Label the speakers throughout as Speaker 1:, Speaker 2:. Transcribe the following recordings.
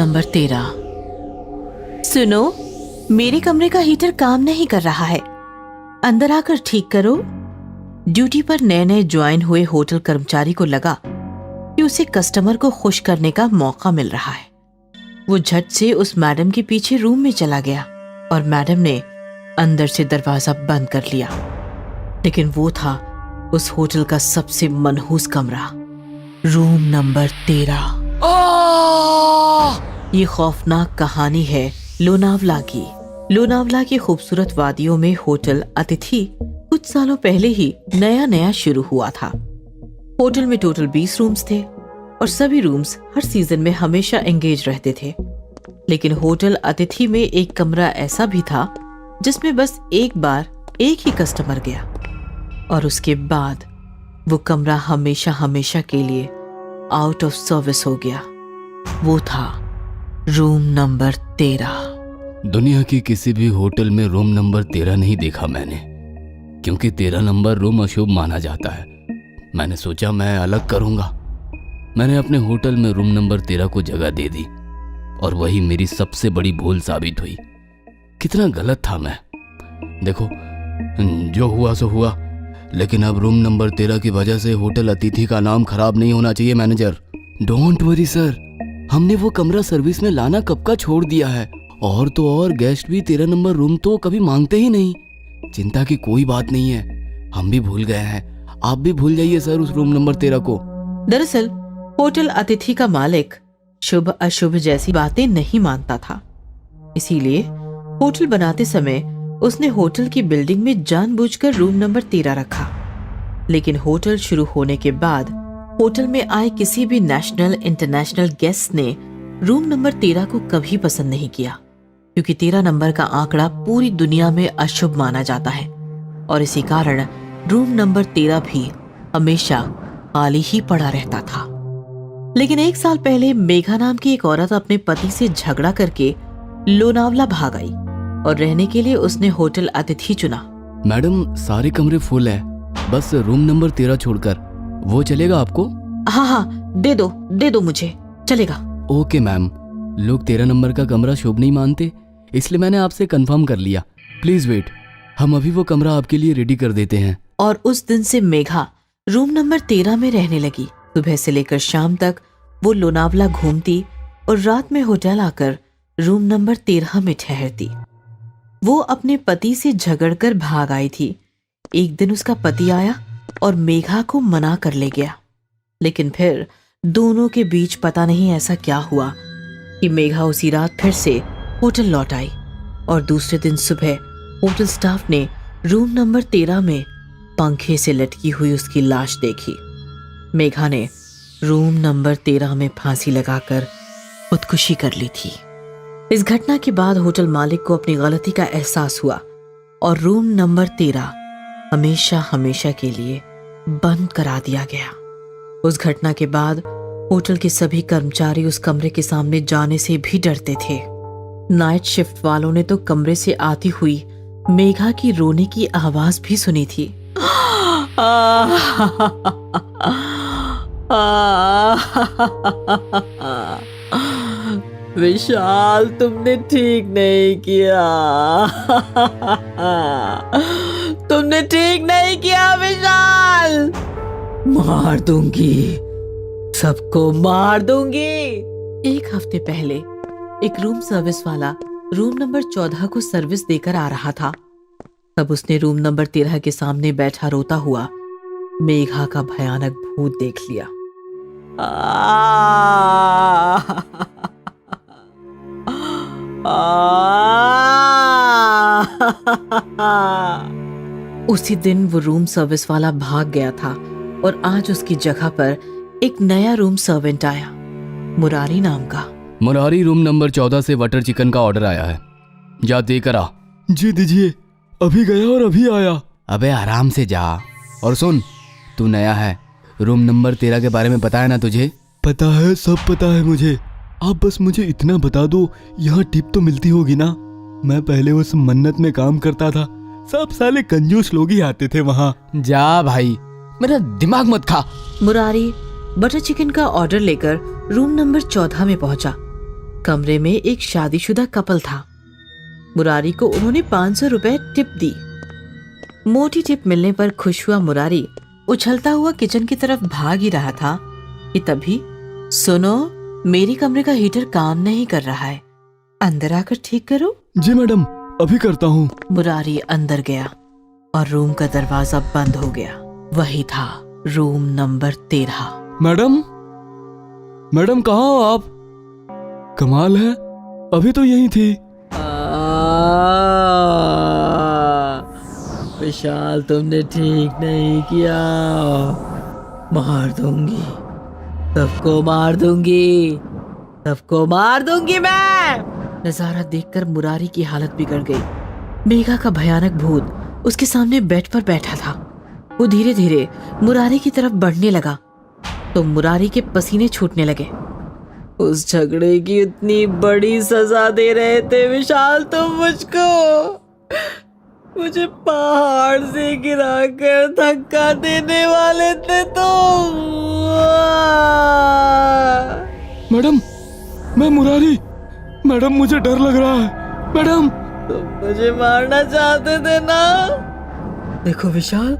Speaker 1: Number 13। सुनो, मेरे कमरे का हीटर काम नहीं कर रहा है, अंदर आकर ठीक करो। ड्यूटी पर नए नए ज्वाइन हुए होटल कर्मचारी को लगा कि उसे कस्टमर को खुश करने का मौका मिल रहा है। वो झट से उस मैडम के पीछे रूम में चला गया और मैडम ने अंदर से दरवाजा बंद कर लिया। लेकिन वो था उस होटल का सबसे मनहूस कमरा, रूम नंबर 13। ये खौफनाक कहानी है लोनावला की। लोनावला की खूबसूरत वादियों में होटल अतिथि कुछ सालों पहले ही नया नया शुरू हुआ था। होटल में टोटल 20 रूम्स थे और सभी रूम्स हर सीजन में हमेशा एंगेज रहते थे। लेकिन होटल अतिथि में एक कमरा ऐसा भी था जिसमें बस एक बार एक ही कस्टमर गया और उसके बाद वो कमरा हमेशा हमेशा के लिए आउट ऑफ सर्विस हो गया। वो था रूम नंबर 13।
Speaker 2: दुनिया की किसी भी होटल में रूम नंबर 13 नहीं देखा मैंने, क्योंकि 13 नंबर रूम अशुभ माना जाता है। मैंने सोचा मैं अलग करूंगा। मैंने अपने होटल में रूम नंबर 13 को जगह दे दी और वही मेरी सबसे बड़ी भूल साबित हुई। कितना गलत था मैं। देखो, जो हुआ सो हुआ, लेकिन अब रूम नंबर 13 की वजह से होटल अतिथि का नाम खराब नहीं होना चाहिए मैनेजर। डोंट वरी सर, हमने वो कमरा सर्विस में लाना कब का छोड़ दिया है। और तो और गेस्ट भी 13 नंबर रूम तो कभी मांगते ही नहीं। चिंता की कोई बात नहीं है, हम भी भूल गए हैं। आप भी भूल जाइए सर उस रूम नंबर 13 को।
Speaker 1: दरअसल होटल अतिथि का मालिक शुभ अशुभ जैसी बातें नहीं मानता था, इसीलिए होटल बनाते समय उसने होटल की बिल्डिंग में जानबूझकर रूम नंबर 13 रखा। लेकिन होटल शुरू होने के बाद होटल में आए किसी भी नेशनल इंटरनेशनल गेस्ट ने रूम नंबर 13 को कभी पसंद नहीं किया, क्योंकि 13 नंबर का आंकड़ा पूरी दुनिया में अशुभ माना जाता है और इसी कारण रूम नंबर 13 भी हमेशा खाली ही पड़ा रहता था। लेकिन एक साल पहले मेघा नाम की एक औरत अपने पति से झगड़ा करके लोनावला भाग आई और रहने के लिए उसने होटल अतिथि चुना।
Speaker 2: मैडम, सारे कमरे फुल है, बस रूम नंबर 13 छोड़कर। वो चलेगा आपको?
Speaker 1: हाँ, दे दो मुझे, चलेगा।
Speaker 2: ओके मैम, लोग 13 नंबर का कमरा शुभ नहीं मानते, इसलिए मैंने आपसे कंफर्म कर लिया। प्लीज वेट, हम अभी वो कमरा आपके लिए रेडी कर देते हैं।
Speaker 1: और उस दिन से मेघा रूम नंबर 13 में रहने लगी। सुबह से लेकर शाम तक वो लोनावला घूमती और रात में होटल आकर रूम नंबर 13 में ठहरती। वो अपने पति से झगड़कर भाग आई थी। एक दिन उसका पति आया और मेघा को मना कर ले गया। लेकिन फिर दोनों के बीच पता नहीं ऐसा क्या हुआ कि मेघा उसी रात फिर से होटल लौट आई और दूसरे दिन सुबह होटल स्टाफ ने रूम नंबर 13 में पंखे से लटकी हुई उसकी लाश देखी। मेघा ने रूम नंबर 13 में फांसी लगाकर खुदकुशी कर ली थी। इस घटना के बाद होटल मालिक को अपनी गलती का एहसास हुआ और रूम नंबर 13 हमेशा हमेशा के लिए बंद करा दिया गया। उस घटना के बाद होटल के सभी कर्मचारी उस कमरे के सामने जाने से भी डरते थे। नाइट शिफ्ट वालों ने तो कमरे से आती हुई मेघा की रोने की आवाज भी सुनी थी। विशाल, तुमने ठीक नहीं किया। तुमने ठीक नहीं किया विशाल। मार दूंगी, सबको मार दूंगी। एक हफ्ते पहले एक रूम सर्विस वाला रूम नंबर 14 को सर्विस देकर आ रहा था। तब उसने रूम नंबर 13 के सामने बैठा रोता हुआ मेघा का भयानक भूत देख लिया। उसी दिन वो रूम सर्विस वाला भाग गया था और आज उसकी जगह पर एक नया रूम सर्वेंट आया, मुरारी नाम का।
Speaker 2: मुरारी, रूम नंबर 14 से बटर चिकन का ऑर्डर आया है, जा देकर आ।
Speaker 3: जी दीजिए, अभी गया और अभी आया।
Speaker 2: अबे आराम से जा। और सुन, तू नया है, रूम नंबर 13 के बारे में पता है ना तुझे?
Speaker 3: पता है, सब पता है मुझे। आप बस मुझे इतना बता दो, यहाँ टिप तो मिलती होगी ना? मैं पहले उस मन्नत में काम करता था, सब साले कंजूस लोग ही आते थे वहाँ।
Speaker 2: जा भाई, मेरा दिमाग मत खा।
Speaker 1: मुरारी बटर चिकन का ऑर्डर लेकर रूम नंबर 14 में पहुंचा। कमरे में एक शादीशुदा कपल था। मुरारी को उन्होंने 500 रुपए टिप दी। मोटी टिप मिलने पर खुश हुआ मुरारी उछलता हुआ किचन की तरफ भाग ही रहा था कि तभी, सुनो, मेरे कमरे का हीटर काम नहीं कर रहा है, अंदर आकर ठीक करो।
Speaker 3: जी मैडम, अभी करता हूँ।
Speaker 1: मुरारी अंदर गया और रूम का दरवाजा बंद हो गया। वही था रूम नंबर 13।
Speaker 3: मैडम, मैडम कहाँ हो आप? कमाल है, अभी तो यही थी।
Speaker 1: विशाल, तुमने ठीक नहीं किया। मार दूंगी, सबको मार दूंगी, सबको मार दूंगी मैं। नजारा देखकर मुरारी की हालत बिगड़ गई। मेघा का भयानक भूत उसके सामने बेड पर बैठा था। वो धीरे धीरे मुरारी की तरफ बढ़ने लगा तो मुरारी के पसीने छूटने लगे। उस झगड़े की इतनी बड़ी सजा दे रहे थे विशाल तुम मुझको। मुझे पहाड़ से गिराकर धक्का देने वाले थे तुम।
Speaker 3: मैडम, मैं मुरारी। मैडम, मुझे डर लग रहा है। मैडम,
Speaker 1: तुम मुझे मारना चाहते थे ना? देखो विशाल,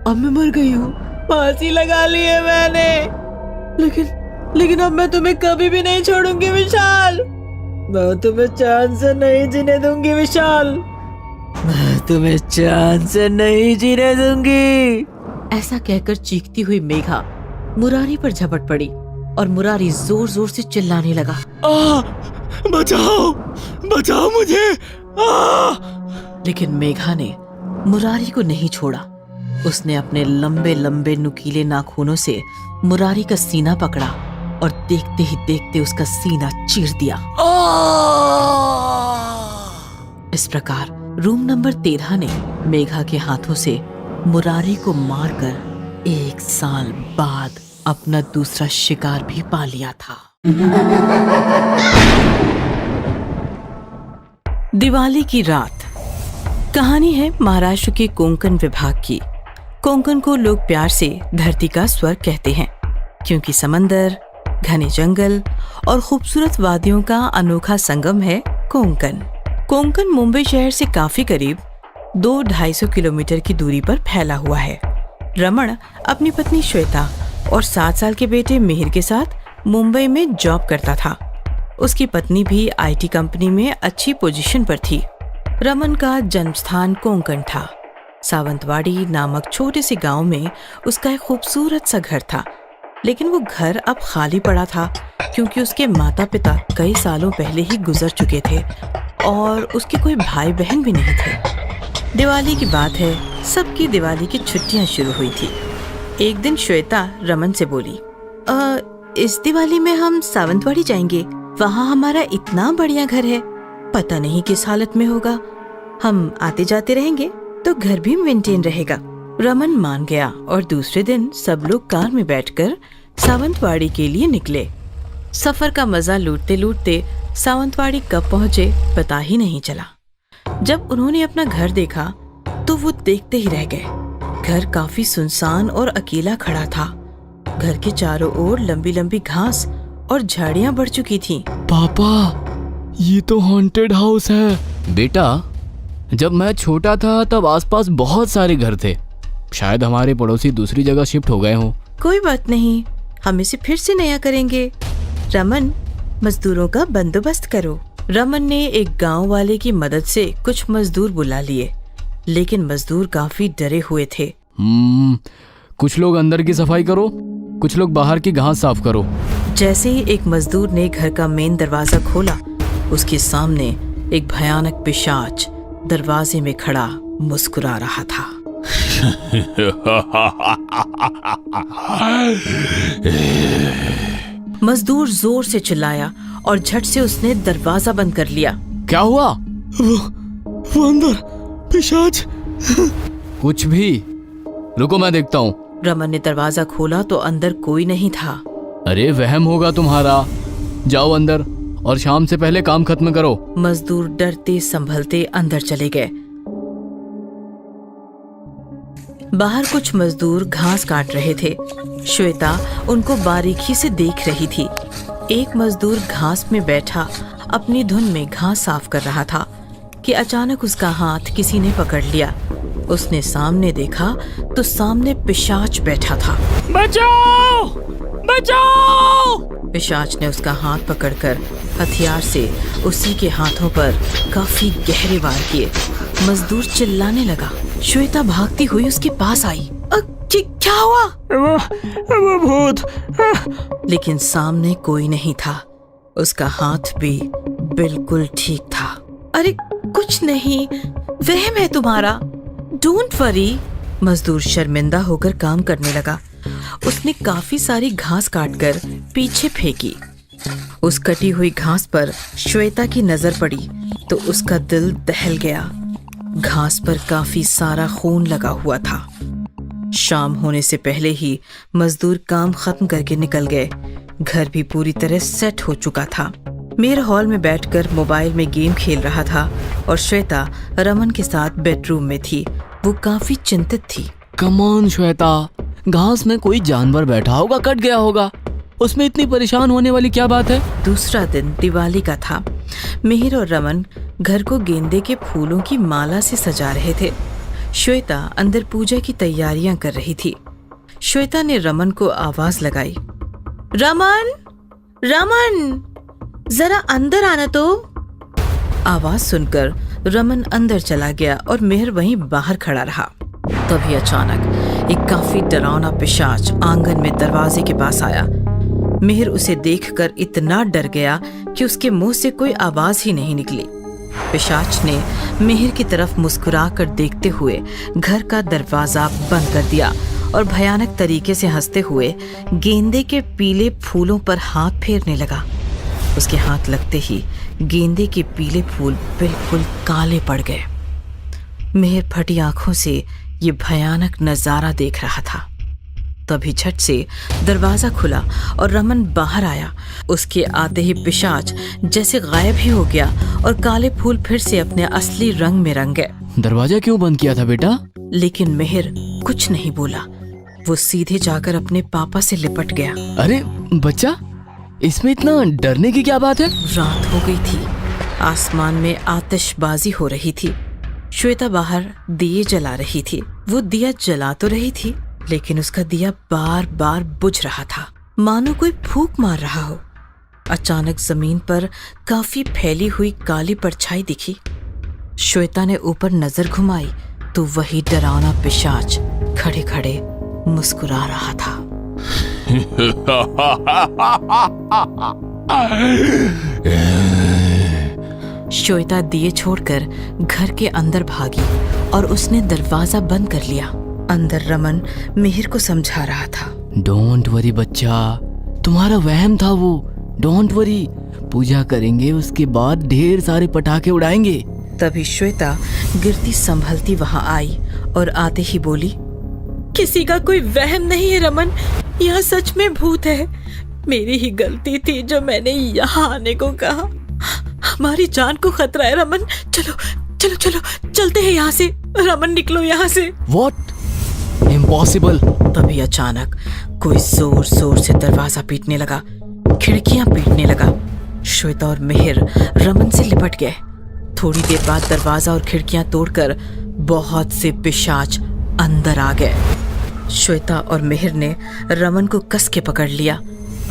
Speaker 1: अब मैं मर गई हूँ, फांसी लगा ली है मैंने, लेकिन अब मैं तुम्हें कभी भी नहीं छोड़ूंगी विशाल। मैं तुम्हें चैन से नहीं जीने दूंगी विशाल, मैं तुम्हें चैन से नहीं जीने दूंगी। ऐसा कहकर चीखती हुई मेघा मुरारी पर झपट पड़ी और मुरारी जोर जोर से चिल्लाने लगा,
Speaker 3: बचाओ, बचाओ मुझे।
Speaker 1: लेकिन मेघा ने मुरारी को नहीं छोड़ा। उसने अपने लंबे लंबे नुकीले नाखूनों से मुरारी का सीना पकड़ा और देखते ही देखते उसका सीना चीर दिया। इस प्रकार रूम नंबर 13 ने मेघा के हाथों से मुरारी को मारकर 1 साल बाद अपना दूसरा शिकार भी पा लिया था। दिवाली की रात। कहानी है महाराष्ट्र के कोंकण विभाग की। कोंकण को लोग प्यार से धरती का स्वर्ग कहते हैं, क्योंकि समंदर, घने जंगल और खूबसूरत वादियों का अनोखा संगम है कोंकण। कोंकण मुंबई शहर से काफी करीब 200-250 किलोमीटर की दूरी पर फैला हुआ है। रमन अपनी पत्नी श्वेता और 7 साल के बेटे मिहिर के साथ मुंबई में जॉब करता था। उसकी पत्नी भी आईटी कंपनी में अच्छी पोजीशन पर थी। रमन का जन्मस्थान कोंकण था। सावंतवाड़ी नामक छोटे से गांव में उसका एक खूबसूरत सा घर था, लेकिन वो घर अब खाली पड़ा था क्योंकि उसके माता पिता कई सालों पहले ही गुजर चुके थे और उसके कोई भाई बहन भी नहीं थे। दिवाली की बात है, सबकी दिवाली की छुट्टियां शुरू हुई थी। एक दिन श्वेता रमन से बोली, इस दिवाली में हम सावंतवाड़ी जाएंगे, वहाँ हमारा इतना बढ़िया घर है, पता नहीं किस हालत में होगा, हम आते जाते रहेंगे तो घर भी मेंटेन रहेगा। रमन मान गया और दूसरे दिन सब लोग कार में बैठकर सावंतवाड़ी के लिए निकले। सफर का मजा लूटते लूटते सावंतवाड़ी कब पहुँचे पता ही नहीं चला। जब उन्होंने अपना घर देखा तो वो देखते ही रह गए। घर काफी सुनसान और अकेला खड़ा था। घर के चारों ओर लंबी लंबी घास और झाड़ियां बढ़ चुकी थीं।
Speaker 3: पापा, ये तो हॉन्टेड हाउस है।
Speaker 2: बेटा, जब मैं छोटा था तब आसपास बहुत सारे घर थे। शायद हमारे पड़ोसी दूसरी जगह शिफ्ट हो गए हों।
Speaker 1: कोई बात नहीं, हम इसे फिर से नया करेंगे। रमन, मजदूरों का बंदोबस्त करो। रमन ने एक गांव वाले की मदद से कुछ मजदूर बुला लिए, लेकिन मजदूर काफी डरे हुए थे।
Speaker 2: कुछ लोग अंदर की सफाई करो, कुछ लोग बाहर की घास साफ करो।
Speaker 1: जैसे ही एक मजदूर ने घर का मेन दरवाजा खोला, उसके सामने एक भयानक पिशाच दरवाजे में खड़ा मुस्कुरा रहा था। मजदूर जोर से चिल्लाया और झट से उसने दरवाजा बंद कर लिया।
Speaker 2: क्या हुआ?
Speaker 3: वो अंदर पिशाच।
Speaker 2: कुछ भी, रुको मैं देखता हूँ।
Speaker 1: रमन ने दरवाजा खोला तो अंदर कोई नहीं था।
Speaker 2: अरे वहम होगा तुम्हारा, जाओ अंदर और शाम से पहले काम खत्म करो।
Speaker 1: मजदूर डरते संभलते अंदर चले गए। बाहर कुछ मजदूर घास काट रहे थे। श्वेता उनको बारीकी से देख रही थी। एक मजदूर घास में बैठा अपनी धुन में घास साफ कर रहा था कि अचानक उसका हाथ किसी ने पकड़ लिया। उसने सामने देखा तो सामने पिशाच बैठा था।
Speaker 2: बचाओ बचाओ!
Speaker 1: पिशाच ने उसका हाथ पकड़कर हथियार से उसी के हाथों पर काफी गहरे वार किए। मजदूर चिल्लाने लगा। श्वेता भागती हुई उसके पास आई। क्या हुआ?
Speaker 3: वो भूत।
Speaker 1: लेकिन सामने कोई नहीं था। उसका हाथ भी बिल्कुल ठीक था। अरे कुछ नहीं, वहम है तुम्हारा, डोंट वरी। मजदूर शर्मिंदा होकर काम करने लगा। उसने काफी सारी घास काटकर पीछे फेंकी। उस कटी हुई घास पर श्वेता की नजर पड़ी तो उसका दिल दहल गया। घास पर काफी सारा खून लगा हुआ था। शाम होने से पहले ही मजदूर काम खत्म करके निकल गए। घर भी पूरी तरह सेट हो चुका था। मेयर हॉल में बैठकर मोबाइल में गेम खेल रहा था और श्वेता रमन के साथ बेडरूम में थी। वो काफी चिंतित थी।
Speaker 2: कम ऑन श्वेता, घास में कोई जानवर बैठा होगा, कट गया होगा, उसमें इतनी परेशान होने वाली क्या बात है?
Speaker 1: दूसरा दिन दिवाली का था। मेहर और रमन घर को गेंदे के फूलों की माला से सजा रहे थे। श्वेता अंदर पूजा की तैयारियां कर रही थी। श्वेता ने रमन को आवाज लगाई। रमन, रमन, जरा अंदर आना तो। आवाज सुनकर रमन अंदर चला गया और मेहर वहीं बाहर खड़ा रहा। तभी अचानक एक काफी डरावना पिशाच आंगन में दरवाजे के पास आया। मेहर उसे देखकर इतना डर गया कि उसके मुंह से कोई आवाज ही नहीं निकली। पिशाच ने मेहर की तरफ मुस्कुराकर देखते हुए घर का दरवाजा बंद कर दिया और भयानक तरीके से हंसते हुए गेंदे के पीले फूलों पर हाथ फेरने लगा। उसके हाथ लगते ही गेंदे के पीले फूल बिल्कुल काले पड़ गए। मेहर फटी आंखों से ये भयानक नजारा देख रहा था। तभी झट से दरवाजा खुला और रमन बाहर आया। उसके आते ही पिशाच जैसे गायब ही हो गया और काले फूल फिर से अपने असली रंग में रंग गए।
Speaker 2: दरवाजा क्यों बंद किया था बेटा?
Speaker 1: लेकिन मेहर कुछ नहीं बोला। वो सीधे जाकर अपने पापा से लिपट गया।
Speaker 2: अरे बच्चा, इसमें इतना डरने की क्या बात है?
Speaker 1: रात हो गई थी। आसमान में आतिशबाजी हो रही थी। श्वेता बाहर दिए जला रही थी। वो दिया जला तो रही थी लेकिन उसका दिया बार बार बुझ रहा था, मानो कोई फूंक मार रहा हो। अचानक जमीन पर काफी फैली हुई काली परछाई दिखी। श्वेता ने ऊपर नजर घुमाई तो वही डरावना पिशाच खड़े खड़े मुस्कुरा रहा था। श्वेता दिए छोड़कर घर के अंदर भागी और उसने दरवाजा बंद कर लिया। अंदर रमन मेहर को समझा रहा था।
Speaker 2: डोंट वरी बच्चा, तुम्हारा वहम था वो। डोंट वरी, पूजा करेंगे, उसके बाद ढेर सारे पटाखे उड़ाएंगे।
Speaker 1: तभी श्वेता गिरती संभलती वहां आई और आते ही बोली, किसी का कोई वहम नहीं है रमन, यह सच में भूत है। मेरी ही गलती थी जो मैंने यहाँ आने को कहा। हमारी जान को खतरा है रमन, चलो चलो चलो चलते हैं यहाँ से। रमन निकलो यहाँ से।
Speaker 2: What? इम्पॉसिबल।
Speaker 1: तभी अचानक कोई जोर जोर से दरवाजा पीटने लगा, खिड़कियां पीटने लगा। श्वेता और मेहर रमन से लिपट गए। थोड़ी देर बाद दरवाजा और खिड़कियां तोड़कर बहुत से पिशाच अंदर आ गए। श्वेता और मेहर ने रमन को कस के पकड़ लिया।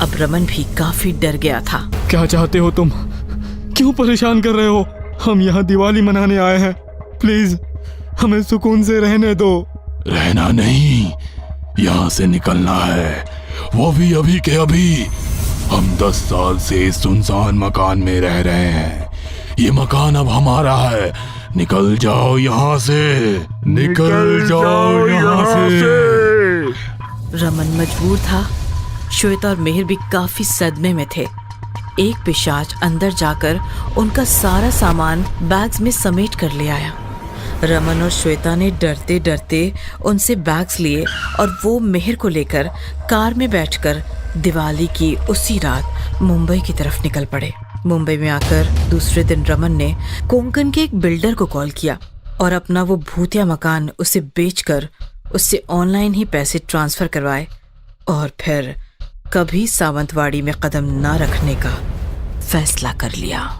Speaker 1: अब रमन भी काफी डर गया था।
Speaker 3: क्या चाहते हो तुम? क्यों परेशान कर रहे हो? हम यहाँ दिवाली मनाने आए हैं। प्लीज हमें सुकून से रहने दो।
Speaker 4: रहना नहीं, यहाँ से निकलना है, वो भी अभी के अभी। हम 10 साल से इस सुनसान मकान में रह रहे हैं। ये मकान अब हमारा है। निकल जाओ यहाँ से, निकल जाओ यहाँ से।
Speaker 1: रमन मजबूर था। श्वेता और मेहर भी काफी सदमे में थे। एक पिशाच अंदर जाकर उनका सारा सामान बैग्स में समेट कर ले आया। रमन और श्वेता ने डरते डरते उनसे बैग्स लिए और वो मेहर को लेकर कार में बैठकर दिवाली की उसी रात मुंबई की तरफ निकल पड़े। मुंबई में आकर दूसरे दिन रमन ने कोंकण के एक बिल्डर को कॉल किया और अपना वो भूतिया मकान उसे बेचकर उससे ऑनलाइन ही पैसे ट्रांसफर करवाए और फिर कभी सावंतवाड़ी में कदम न रखने का फैसला कर लिया।